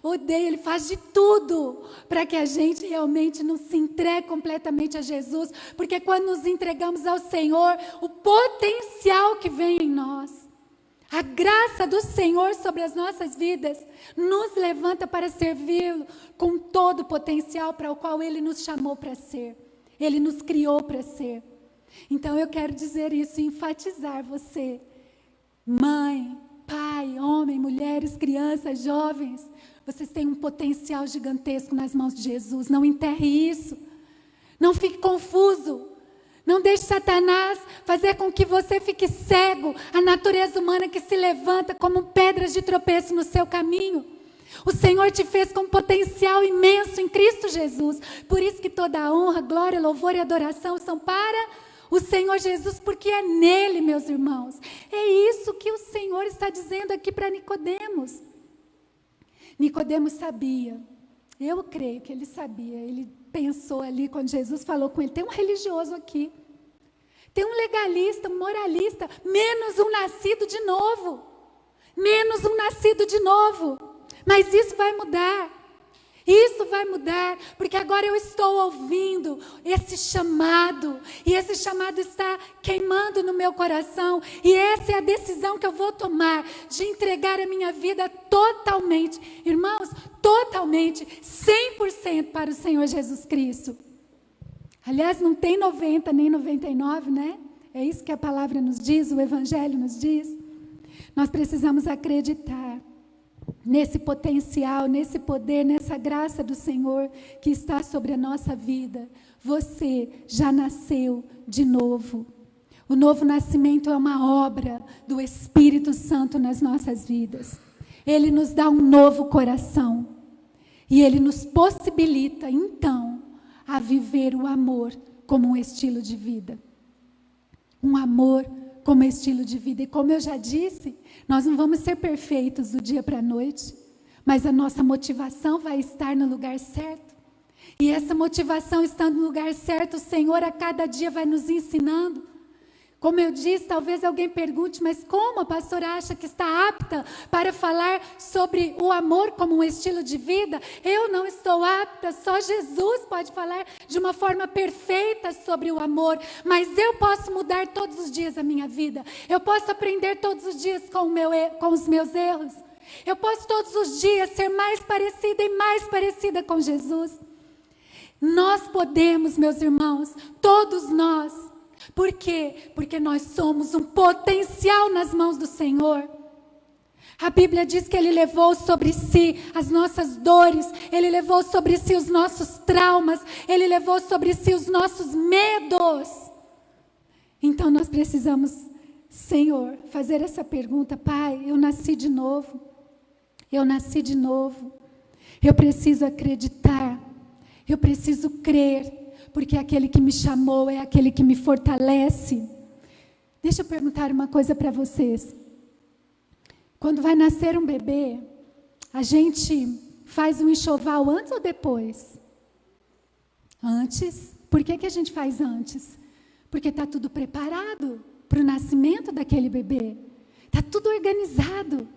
Odeia, ele faz de tudo para que a gente realmente não se entregue completamente a Jesus, porque quando nos entregamos ao Senhor, o potencial que vem em nós, a graça do Senhor sobre as nossas vidas, nos levanta para servi-lo com todo o potencial para o qual Ele nos chamou para ser, Ele nos criou para ser. Então eu quero dizer isso e enfatizar você, mãe, pai, homem, mulheres, crianças, jovens, vocês têm um potencial gigantesco nas mãos de Jesus. Não enterre isso. Não fique confuso. Não deixe Satanás fazer com que você fique cego à natureza humana que se levanta como pedras de tropeço no seu caminho. O Senhor te fez com um potencial imenso em Cristo Jesus. Por isso que toda a honra, glória, louvor e adoração são para o Senhor Jesus, porque é nele, meus irmãos. É isso que o Senhor está dizendo aqui para Nicodemos. Nicodemos sabia, eu creio que ele sabia, ele pensou ali quando Jesus falou com ele, tem um religioso aqui, tem um legalista, um moralista, menos um nascido de novo, mas isso vai mudar. Isso vai mudar, porque agora eu estou ouvindo esse chamado, e esse chamado está queimando no meu coração, e essa é a decisão que eu vou tomar, de entregar a minha vida totalmente, irmãos, totalmente, 100% para o Senhor Jesus Cristo. Aliás, não tem 90 nem 99, né? É isso que a palavra nos diz, o Evangelho nos diz. Nós precisamos acreditar nesse potencial, nesse poder, nessa graça do Senhor que está sobre a nossa vida. Você já nasceu de novo. O novo nascimento é uma obra do Espírito Santo nas nossas vidas. Ele nos dá um novo coração. E Ele nos possibilita, então, a viver o amor como um estilo de vida. Um amor como estilo de vida. E como eu já disse, nós não vamos ser perfeitos do dia para a noite, mas a nossa motivação vai estar no lugar certo. E essa motivação estando no lugar certo, o Senhor a cada dia vai nos ensinando. Como eu disse, talvez alguém pergunte, mas como a pastora acha que está apta para falar sobre o amor como um estilo de vida? Eu não estou apta, só Jesus pode falar de uma forma perfeita sobre o amor. Mas eu posso mudar todos os dias a minha vida. Eu posso aprender todos os dias com os meus erros. Eu posso todos os dias ser mais parecida e mais parecida com Jesus. Nós podemos, meus irmãos, todos nós. Por quê? Porque nós somos um potencial nas mãos do Senhor. A Bíblia diz que Ele levou sobre si as nossas dores, Ele levou sobre si os nossos traumas, Ele levou sobre si os nossos medos. Então nós precisamos, Senhor, fazer essa pergunta: Pai, eu nasci de novo, eu nasci de novo, eu preciso acreditar, eu preciso crer, porque aquele que me chamou é aquele que me fortalece. Deixa eu perguntar uma coisa para vocês. Quando vai nascer um bebê, a gente faz um enxoval antes ou depois? Antes. Por que a gente faz antes? Porque está tudo preparado para o nascimento daquele bebê. Está tudo organizado.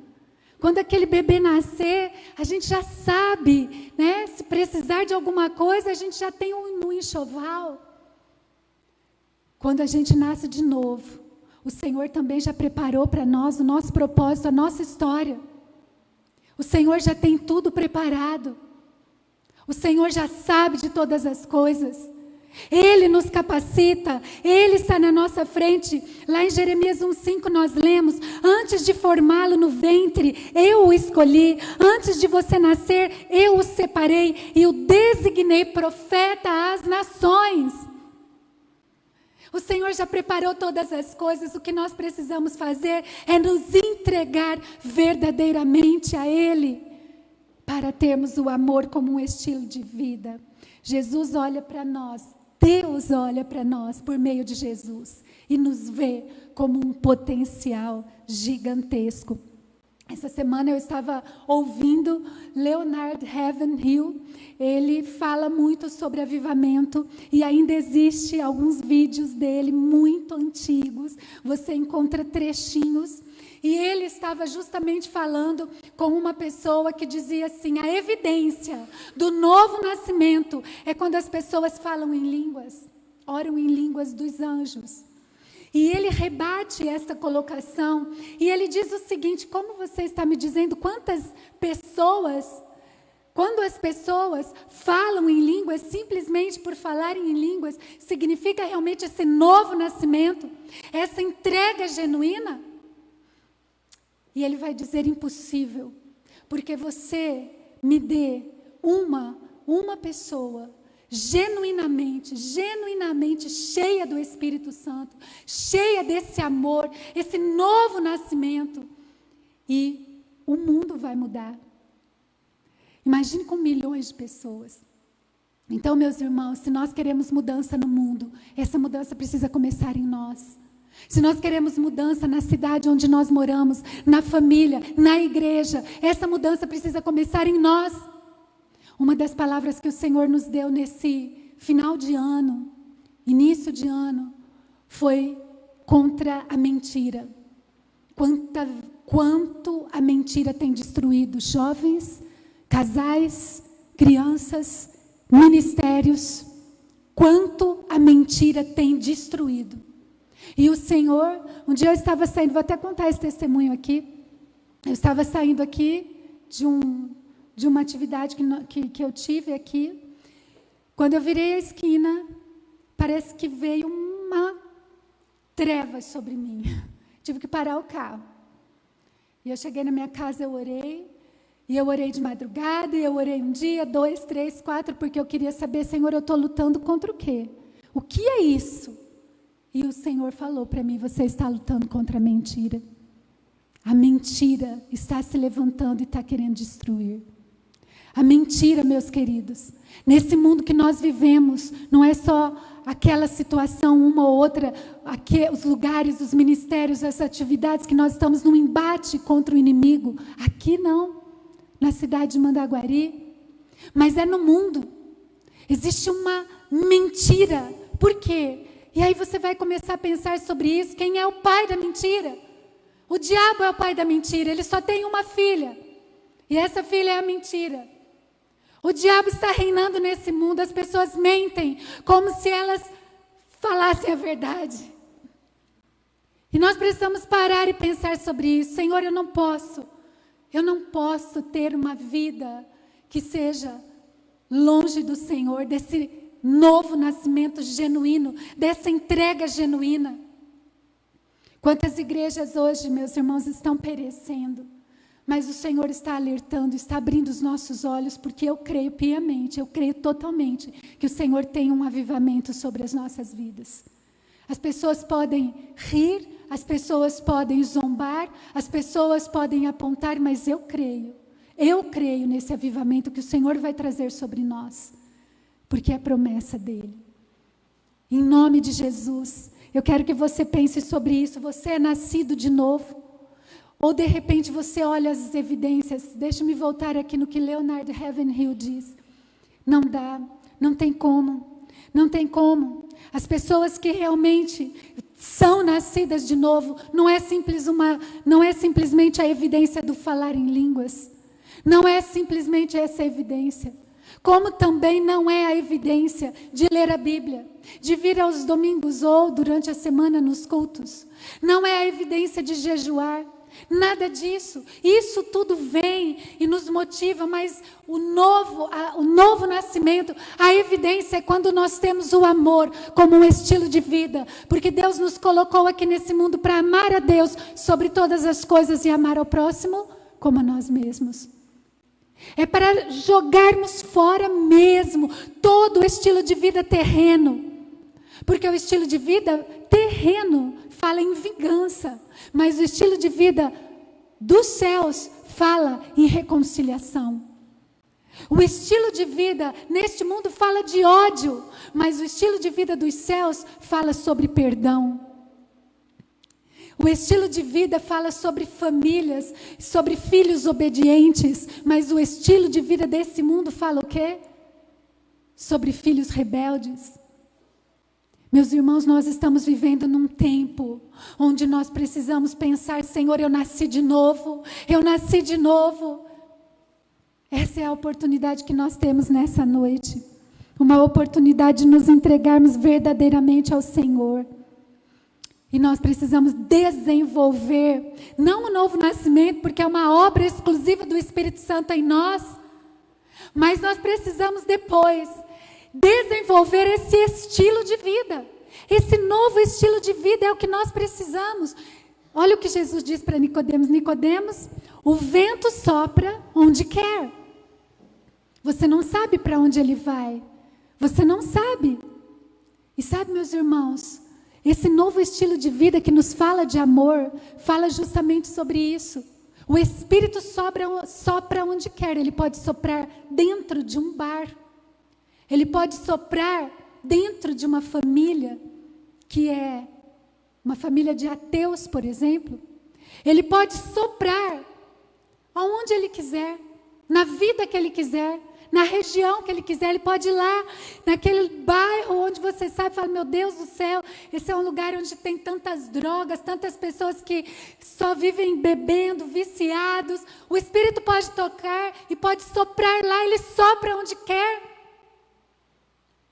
Quando aquele bebê nascer, a gente já sabe, né? Se precisar de alguma coisa, a gente já tem um enxoval. Quando a gente nasce de novo, o Senhor também já preparou para nós o nosso propósito, a nossa história. O Senhor já tem tudo preparado. O Senhor já sabe de todas as coisas. Ele nos capacita, Ele está na nossa frente. Lá em Jeremias 1,5 nós lemos: antes de formá-lo no ventre, eu o escolhi. Antes de você nascer, eu o separei e o designei profeta às nações. O Senhor já preparou todas as coisas. O que nós precisamos fazer é nos entregar verdadeiramente a Ele, para termos o amor como um estilo de vida. Jesus olha para nós, Deus olha para nós por meio de Jesus e nos vê como um potencial gigantesco. Essa semana eu estava ouvindo Leonard Ravenhill. Ele fala muito sobre avivamento e ainda existe alguns vídeos dele muito antigos. Você encontra trechinhos. E ele estava justamente falando com uma pessoa que dizia assim: a evidência do novo nascimento é quando as pessoas falam em línguas, oram em línguas dos anjos. E ele rebate essa colocação e ele diz o seguinte: como você está me dizendo, quantas pessoas, quando as pessoas falam em línguas simplesmente por falarem em línguas, significa realmente esse novo nascimento, essa entrega genuína? E ele vai dizer: impossível, porque você me dê uma pessoa genuinamente cheia do Espírito Santo, cheia desse amor, esse novo nascimento, e o mundo vai mudar. Imagine com milhões de pessoas. Então, meus irmãos, se nós queremos mudança no mundo, essa mudança precisa começar em nós. Se nós queremos mudança na cidade onde nós moramos, na família, na igreja, essa mudança precisa começar em nós. Uma das palavras que o Senhor nos deu nesse final de ano, início de ano, foi contra a mentira. Quanto a mentira tem destruído jovens, casais, crianças, ministérios. Quanto a mentira tem destruído. E o Senhor, um dia eu estava saindo, vou até contar esse testemunho aqui. Eu estava saindo aqui de uma atividade que eu tive aqui. Quando eu virei a esquina, parece que veio uma treva sobre mim. Tive que parar o carro. E eu cheguei na minha casa, eu orei. E eu orei de madrugada, e eu orei um dia, 2, 3, 4, porque eu queria saber, Senhor, eu estou lutando contra o quê? O que é isso? E o Senhor falou para mim, você está lutando contra a mentira. A mentira está se levantando e está querendo destruir. A mentira, meus queridos, nesse mundo que nós vivemos, não é só aquela situação, uma ou outra, aqui, os lugares, os ministérios, as atividades que nós estamos num embate contra o inimigo. Aqui não, na cidade de Mandaguari, mas é no mundo. Existe uma mentira. Por quê? E aí você vai começar a pensar sobre isso. Quem é o pai da mentira? O diabo é o pai da mentira. Ele só tem uma filha. E essa filha é a mentira. O diabo está reinando nesse mundo. As pessoas mentem como se elas falassem a verdade. E nós precisamos parar e pensar sobre isso. Senhor, eu não posso ter uma vida que seja longe do Senhor, desse novo nascimento genuíno, dessa entrega genuína. Quantas igrejas hoje, meus irmãos, estão perecendo, mas o Senhor está alertando, está abrindo os nossos olhos, porque eu creio piamente, eu creio totalmente que o Senhor tem um avivamento sobre as nossas vidas. As pessoas podem rir, as pessoas podem zombar, as pessoas podem apontar, mas eu creio nesse avivamento que o Senhor vai trazer sobre nós, porque é promessa dEle. Em nome de Jesus, eu quero que você pense sobre isso. Você é nascido de novo? Ou de repente você olha as evidências? Deixa-me voltar aqui no que Leonard Ravenhill diz. Não dá, não tem como, não tem como. As pessoas que realmente são nascidas de novo, não é simplesmente a evidência do falar em línguas. Não é simplesmente essa evidência. Como também não é a evidência de ler a Bíblia, de vir aos domingos ou durante a semana nos cultos. Não é a evidência de jejuar. Nada disso. Isso tudo vem e nos motiva, mas o novo nascimento, a evidência é quando nós temos o amor como um estilo de vida, porque Deus nos colocou aqui nesse mundo para amar a Deus sobre todas as coisas e amar ao próximo como a nós mesmos. É para jogarmos fora mesmo todo o estilo de vida terreno, porque o estilo de vida terreno fala em vingança, mas o estilo de vida dos céus fala em reconciliação. O estilo de vida neste mundo fala de ódio, mas o estilo de vida dos céus fala sobre perdão. O estilo de vida fala sobre famílias, sobre filhos obedientes, mas o estilo de vida desse mundo fala o quê? Sobre filhos rebeldes. Meus irmãos, nós estamos vivendo num tempo onde nós precisamos pensar, Senhor, eu nasci de novo, eu nasci de novo. Essa é a oportunidade que nós temos nessa noite. Uma oportunidade de nos entregarmos verdadeiramente ao Senhor. E nós precisamos desenvolver, não o novo nascimento, porque é uma obra exclusiva do Espírito Santo em nós, mas nós precisamos depois desenvolver esse estilo de vida. Esse novo estilo de vida é o que nós precisamos. Olha o que Jesus diz para Nicodemos. Nicodemos, o vento sopra onde quer. Você não sabe para onde ele vai. Você não sabe. E sabe, meus irmãos, esse novo estilo de vida que nos fala de amor, fala justamente sobre isso. O Espírito sopra onde quer. Ele pode soprar dentro de um bar. Ele pode soprar dentro de uma família, que é uma família de ateus, por exemplo. Ele pode soprar aonde ele quiser, na vida que ele quiser, na região que ele quiser. Ele pode ir lá, naquele bairro onde você sabe, fala, meu Deus do céu, esse é um lugar onde tem tantas drogas, tantas pessoas que só vivem bebendo, viciados. O Espírito pode tocar e pode soprar lá. Ele sopra onde quer.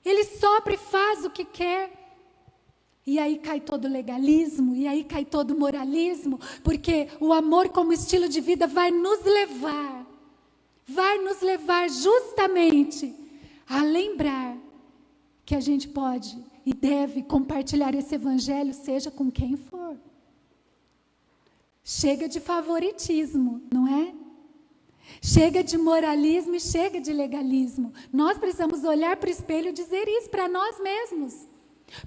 Ele sopra e faz o que quer. E aí cai todo o legalismo, e aí cai todo o moralismo, porque o amor como estilo de vida vai nos levar justamente a lembrar que a gente pode e deve compartilhar esse evangelho, seja com quem for. Chega de favoritismo, não é? Chega de moralismo e chega de legalismo. Nós precisamos olhar para o espelho e dizer isso para nós mesmos.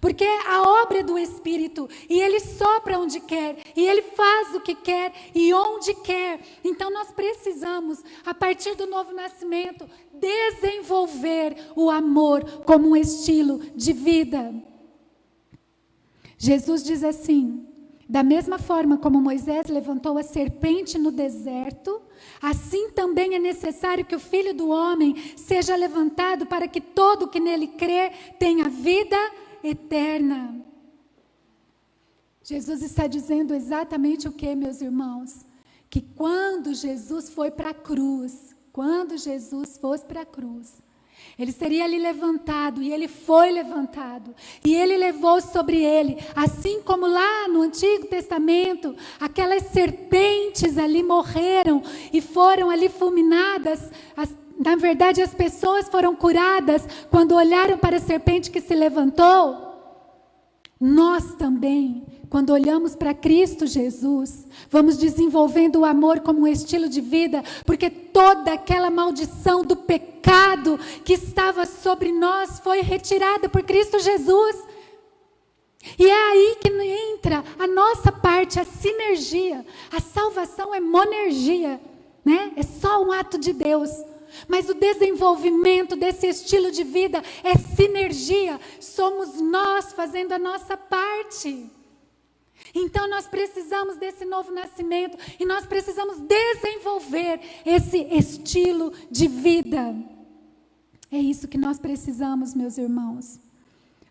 Porque a obra é do Espírito, e Ele sopra onde quer, e Ele faz o que quer e onde quer. Então nós precisamos, a partir do novo nascimento, desenvolver o amor como um estilo de vida. Jesus diz assim: da mesma forma como Moisés levantou a serpente no deserto, assim também é necessário que o Filho do Homem seja levantado, para que todo que nele crê tenha vida eterna. Jesus está dizendo exatamente o que, meus irmãos? Que quando Jesus foi para a cruz, Ele seria ali levantado, e Ele foi levantado, e Ele levou sobre Ele, assim como lá no Antigo Testamento, aquelas serpentes ali morreram, e foram ali fulminadas. Na verdade, as pessoas foram curadas, quando olharam para a serpente que se levantou. Nós também, quando olhamos para Cristo Jesus, vamos desenvolvendo o amor como um estilo de vida, porque toda aquela maldição do pecado que estava sobre nós foi retirada por Cristo Jesus. E é aí que entra a nossa parte, a sinergia. A salvação é monergia, né? É só um ato de Deus. Mas o desenvolvimento desse estilo de vida é sinergia. Somos nós fazendo a nossa parte. Então nós precisamos desse novo nascimento, e nós precisamos desenvolver esse estilo de vida. É isso que nós precisamos, meus irmãos.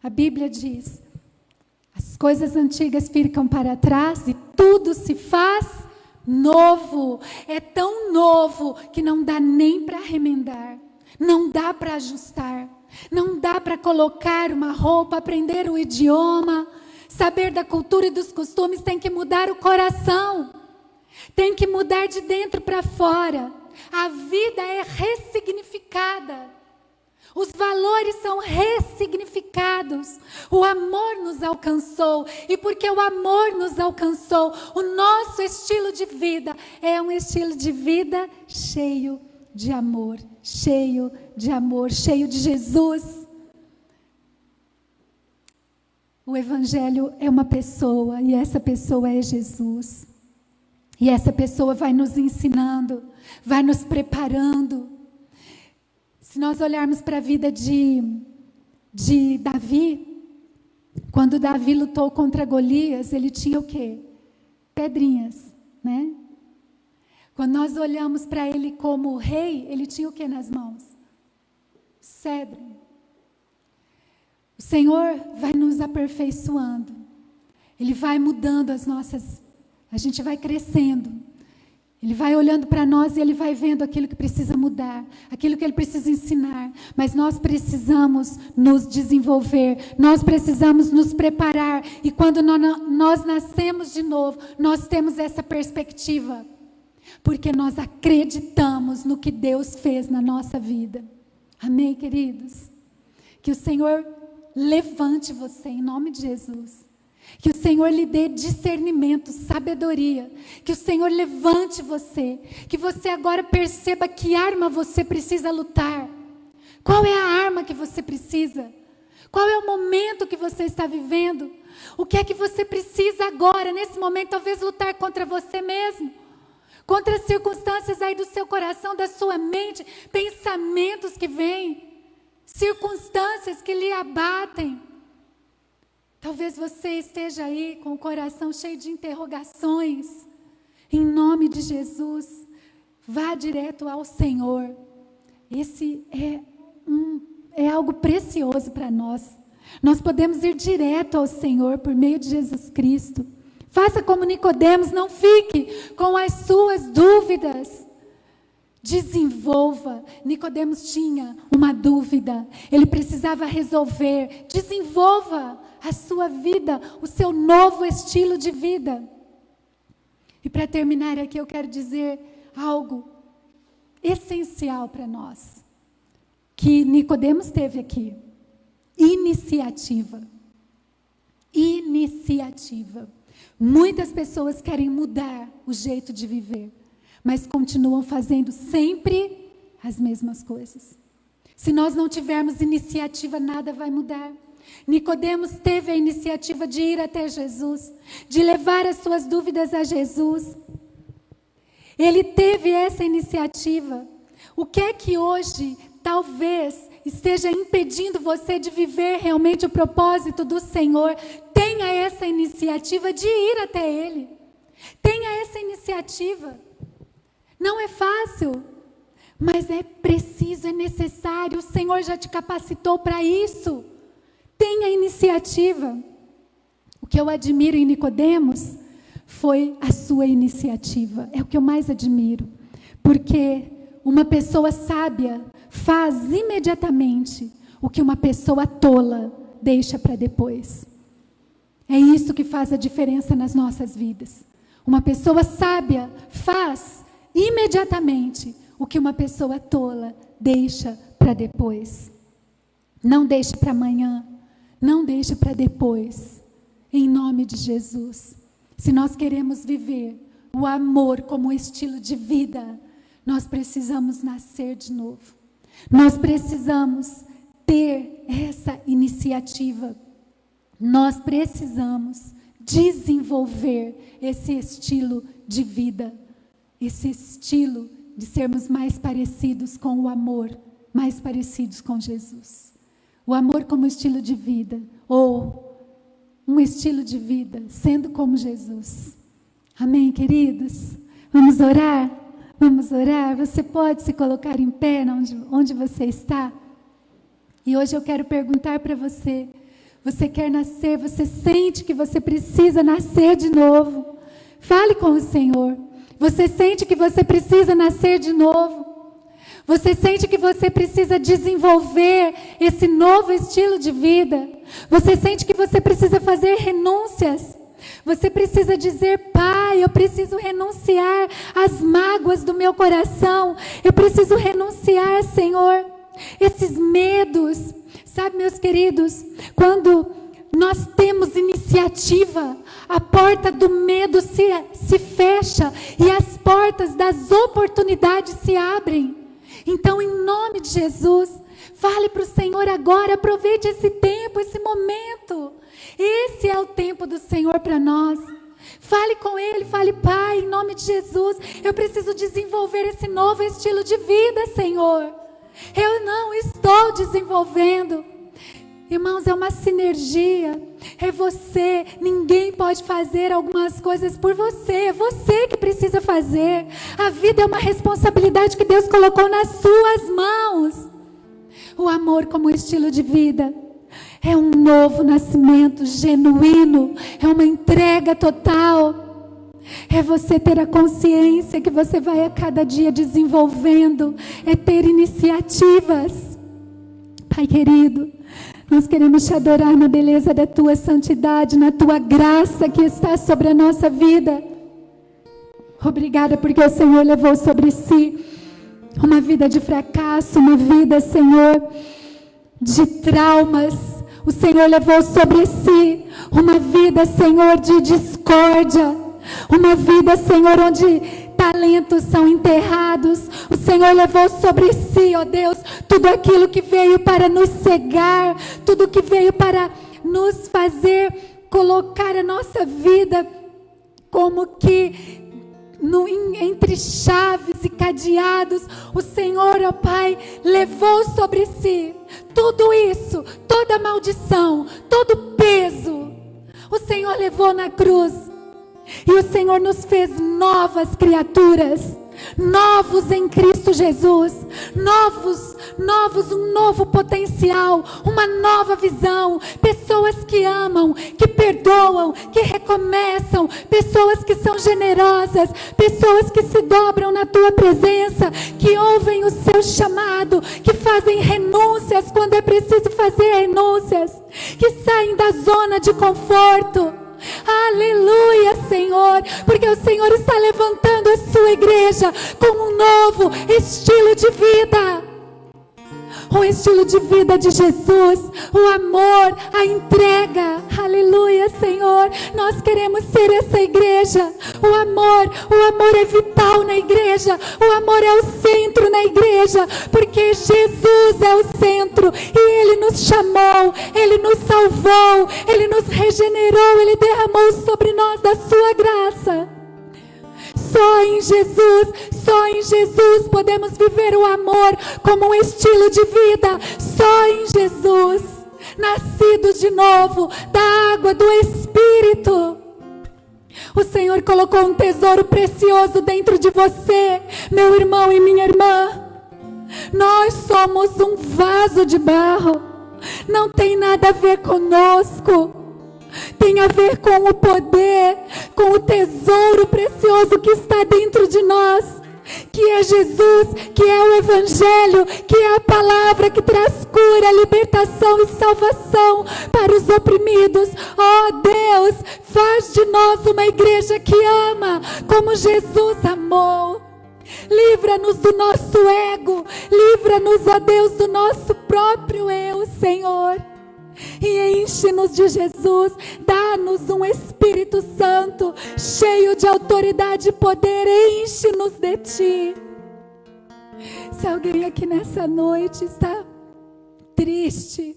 A Bíblia diz: as coisas antigas ficam para trás e tudo se faz novo. É tão novo que não dá nem para remendar, não dá para ajustar, não dá para colocar uma roupa, aprender o idioma, saber da cultura e dos costumes. Tem que mudar o coração, tem que mudar de dentro para fora. A vida é ressignificada, os valores são ressignificados. O amor nos alcançou, e porque o amor nos alcançou, o nosso estilo de vida é um estilo de vida cheio de amor, cheio de amor, cheio de Jesus. O Evangelho é uma pessoa, e essa pessoa é Jesus. E essa pessoa vai nos ensinando, vai nos preparando. Se nós olharmos para a vida de Davi, quando Davi lutou contra Golias, ele tinha o quê? Pedrinhas, né? Quando nós olhamos para ele como rei, ele tinha o quê nas mãos? Cedro. O Senhor vai nos aperfeiçoando, Ele vai mudando a gente vai crescendo. Ele vai olhando para nós e Ele vai vendo aquilo que precisa mudar, aquilo que Ele precisa ensinar. Mas nós precisamos nos desenvolver, nós precisamos nos preparar. E quando nós nascemos de novo, nós temos essa perspectiva. Porque nós acreditamos no que Deus fez na nossa vida. Amém, queridos? Que o Senhor levante você em nome de Jesus. Que o Senhor lhe dê discernimento, sabedoria. Que o Senhor levante você. Que você agora perceba que arma você precisa lutar. Qual é a arma que você precisa? Qual é o momento que você está vivendo? O que é que você precisa agora, nesse momento, talvez lutar contra você mesmo? Contra as circunstâncias aí do seu coração, da sua mente, pensamentos que vêm, circunstâncias que lhe abatem. Talvez você esteja aí com o coração cheio de interrogações. Em nome de Jesus, vá direto ao Senhor. Esse é algo precioso para nós. Nós podemos ir direto ao Senhor por meio de Jesus Cristo. Faça como Nicodemos, não fique com as suas dúvidas. Desenvolva. Nicodemos tinha uma dúvida, ele precisava resolver. Desenvolva a sua vida, o seu novo estilo de vida. E para terminar aqui, eu quero dizer algo essencial para nós, que Nicodemos teve aqui: iniciativa. Iniciativa. Muitas pessoas querem mudar o jeito de viver, mas continuam fazendo sempre as mesmas coisas. Se nós não tivermos iniciativa, nada vai mudar. Nicodemos teve a iniciativa de ir até Jesus, de levar as suas dúvidas a Jesus. Ele teve essa iniciativa. O que é que hoje talvez esteja impedindo você de viver realmente o propósito do Senhor? Tenha essa iniciativa de ir até Ele. Tenha essa iniciativa. Não é fácil, mas é preciso, é necessário. O Senhor já te capacitou para isso. Tenha iniciativa. O que eu admiro em Nicodemos foi a sua iniciativa. É o que eu mais admiro. Porque uma pessoa sábia faz imediatamente o que uma pessoa tola deixa para depois. É isso que faz a diferença nas nossas vidas. Uma pessoa sábia faz imediatamente o que uma pessoa tola deixa para depois. Não deixe para amanhã, não deixe para depois. Em nome de Jesus. Se nós queremos viver o amor como estilo de vida, nós precisamos nascer de novo. Nós precisamos ter essa iniciativa. Nós precisamos desenvolver esse estilo de vida. Esse estilo de sermos mais parecidos com o amor, mais parecidos com Jesus. O amor como estilo de vida, ou um estilo de vida, sendo como Jesus. Amém, queridos? Vamos orar? Vamos orar? Você pode se colocar em pé onde você está? E hoje eu quero perguntar para você, você quer nascer, você sente que você precisa nascer de novo? Fale com o Senhor. Você sente que você precisa nascer de novo? Você sente que você precisa desenvolver esse novo estilo de vida? Você sente que você precisa fazer renúncias? Você precisa dizer, Pai, eu preciso renunciar às mágoas do meu coração. Eu preciso renunciar, Senhor, esses medos. Sabe, meus queridos, quando nós temos iniciativa, a porta do medo se fecha e as portas das oportunidades se abrem. Então, em nome de Jesus, fale para o Senhor agora, aproveite esse tempo, esse momento. Esse é o tempo do Senhor para nós. Fale com Ele, fale, Pai, em nome de Jesus, eu preciso desenvolver esse novo estilo de vida, Senhor. Eu não estou desenvolvendo. Irmãos, é uma sinergia. É você. Ninguém pode fazer algumas coisas por você. É você que precisa fazer. A vida é uma responsabilidade que Deus colocou nas suas mãos. O amor como estilo de vida é um novo nascimento genuíno. É uma entrega total. É você ter a consciência que você vai a cada dia desenvolvendo. É ter iniciativas. Pai querido, nós queremos te adorar na beleza da tua santidade, na tua graça que está sobre a nossa vida. Obrigada porque o Senhor levou sobre si uma vida de fracasso, uma vida, Senhor, de traumas. O Senhor levou sobre si uma vida, Senhor, de discórdia. Uma vida, Senhor, onde talentos são enterrados. O Senhor levou sobre si, ó Deus, tudo aquilo que veio para nos cegar, tudo que veio para nos fazer colocar a nossa vida como que entre chaves e cadeados. O Senhor, ó Pai, levou sobre si tudo isso, toda maldição, todo peso. O Senhor levou na cruz. E o Senhor nos fez novas criaturas, novos em Cristo Jesus, novos, um novo potencial, uma nova visão, pessoas que amam, que perdoam, que recomeçam, pessoas que são generosas, pessoas que se dobram na tua presença, que ouvem o seu chamado, que fazem renúncias quando é preciso fazer renúncias, que saem da zona de conforto. Aleluia, Senhor, porque o Senhor está levantando a sua igreja com um novo estilo de vida, o estilo de vida de Jesus, o amor, a entrega. Aleluia, Senhor. Nós queremos ser essa igreja. O amor é vital na igreja. O amor é o centro na igreja, porque Jesus é o centro e Ele nos chamou, Ele nos salvou, Ele nos regenerou, Ele derramou sobre nós da sua graça. Só em Jesus podemos viver o amor como um estilo de vida. Só em Jesus, nascidos de novo da água do Espírito. O Senhor colocou um tesouro precioso dentro de você, meu irmão e minha irmã. Nós somos um vaso de barro. Não tem nada a ver conosco. Tem a ver com o poder, com o tesouro precioso que está dentro de nós, que é Jesus, que é o Evangelho, que é a palavra que traz cura, libertação e salvação para os oprimidos. Oh Deus, faz de nós uma igreja que ama como Jesus amou. Livra-nos do nosso ego, livra-nos, ó Deus, do nosso próprio eu, Senhor. E enche-nos de Jesus, dá-nos um Espírito Santo, cheio de autoridade e poder, enche-nos de Ti. Se alguém aqui nessa noite está triste,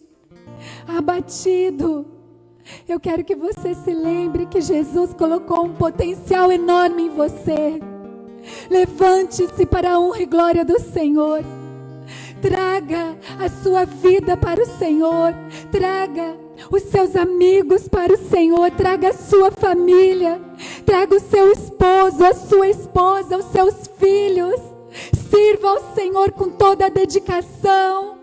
abatido, eu quero que você se lembre que Jesus colocou um potencial enorme em você. Levante-se para a honra e glória do Senhor. Traga a sua vida para o Senhor. Traga os seus amigos para o Senhor. Traga a sua família. Traga o seu esposo, a sua esposa, os seus filhos. Sirva ao Senhor com toda a dedicação.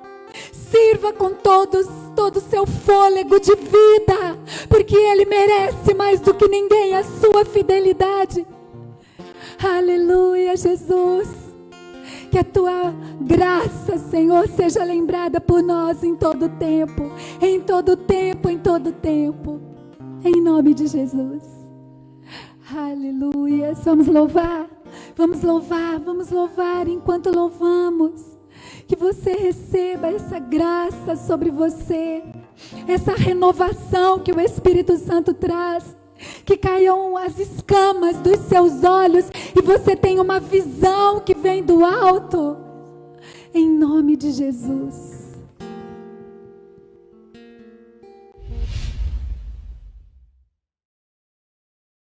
Sirva com todo o seu fôlego de vida, porque Ele merece mais do que ninguém a sua fidelidade. Aleluia, Jesus. Que a Tua graça, Senhor, seja lembrada por nós em todo tempo. Em todo tempo, em todo tempo. Em nome de Jesus. Aleluia. Vamos louvar. Vamos louvar, vamos louvar. Enquanto louvamos, que você receba essa graça sobre você. Essa renovação que o Espírito Santo traz. Que caiam as escamas dos seus olhos e você tenha uma visão que vem do alto. Em nome de Jesus.